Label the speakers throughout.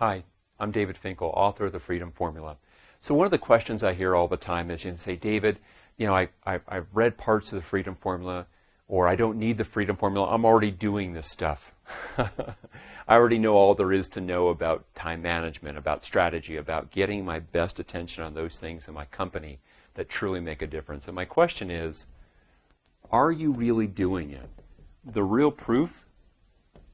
Speaker 1: Hi, I'm David Finkel, author of The Freedom Formula. So one of the questions I hear all the time is you say, David, I've read parts of The Freedom Formula, or I don't need The Freedom Formula, I'm already doing this stuff. I already know all there is to know about time management, about strategy, about getting my best attention on those things in my company that truly make a difference. And my question is, are you really doing it? The real proof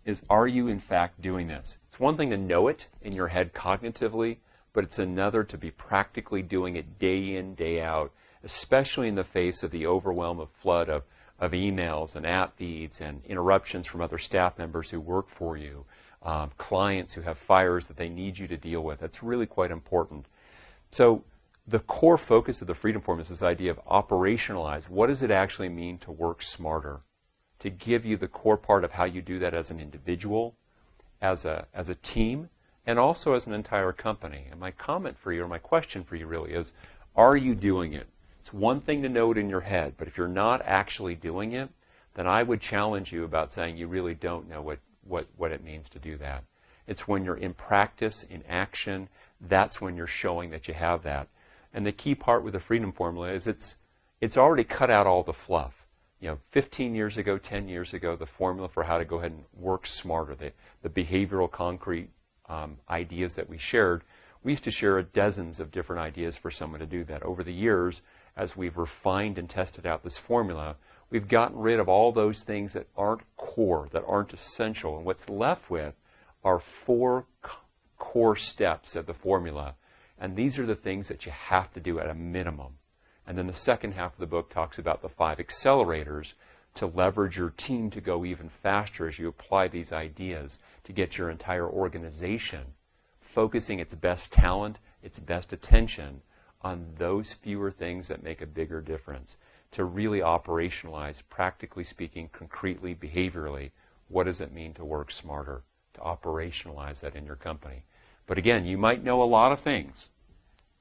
Speaker 1: is, are you in fact doing this? It's one thing to know it in your head cognitively, but it's another to be practically doing it day in, day out, especially in the face of the overwhelm of flood of emails and app feeds and interruptions from other staff members who work for you, clients who have fires that they need you to deal with. That's really quite important. So the core focus of the Freedom Formula is this idea of operationalize. What does it actually mean to work smarter? To give you the core part of how you do that as an individual, as a team, and also as an entire company. And my comment for you, or my question for you really is, are you doing it? It's one thing to know it in your head, but if you're not actually doing it, then I would challenge you about saying you really don't know what it means to do that. It's when you're in practice, in action, that's when you're showing that you have that. And the key part with the Freedom Formula is it's already cut out all the fluff. 15 years ago, 10 years ago, the formula for how to go ahead and work smarter, the behavioral concrete ideas that we shared, we used to share dozens of different ideas for someone to do that. Over the years, as we've refined and tested out this formula, we've gotten rid of all those things that aren't core, that aren't essential. And what's left with are 4 core steps of the formula. And these are the things that you have to do at a minimum. And then the second half of the book talks about the 5 accelerators to leverage your team to go even faster as you apply these ideas to get your entire organization focusing its best talent, its best attention on those fewer things that make a bigger difference, to really operationalize, practically speaking, concretely, behaviorally, what does it mean to work smarter, to operationalize that in your company. But again, you might know a lot of things,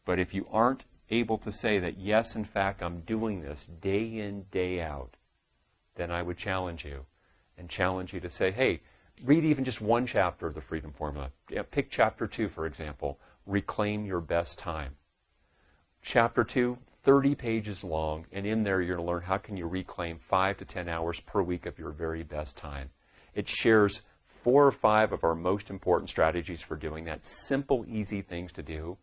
Speaker 1: but if you aren't able to say that, yes, in fact, I'm doing this day in, day out, then I would challenge you to say, hey, read even just one chapter of the Freedom Formula. Pick chapter 2, for example, Reclaim Your Best Time. Chapter 2, 30 pages long, and in there you're going to learn how can you reclaim 5 to 10 hours per week of your very best time. It shares 4 or 5 of our most important strategies for doing that, simple, easy things to do.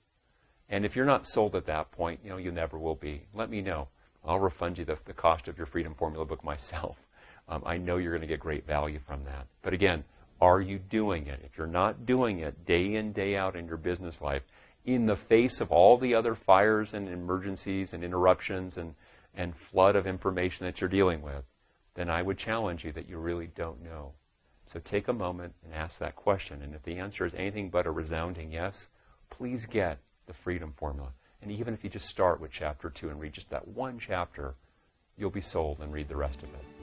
Speaker 1: And if you're not sold at that point, you never will be. Let me know. I'll refund you the cost of your Freedom Formula book myself. I know you're going to get great value from that. But again, are you doing it? If you're not doing it day in, day out in your business life, in the face of all the other fires and emergencies and interruptions and flood of information that you're dealing with, then I would challenge you that you really don't know. So take a moment and ask that question. And if the answer is anything but a resounding yes, please get the Freedom Formula. And even if you just start with chapter 2 and read just that one chapter, you'll be sold and read the rest of it.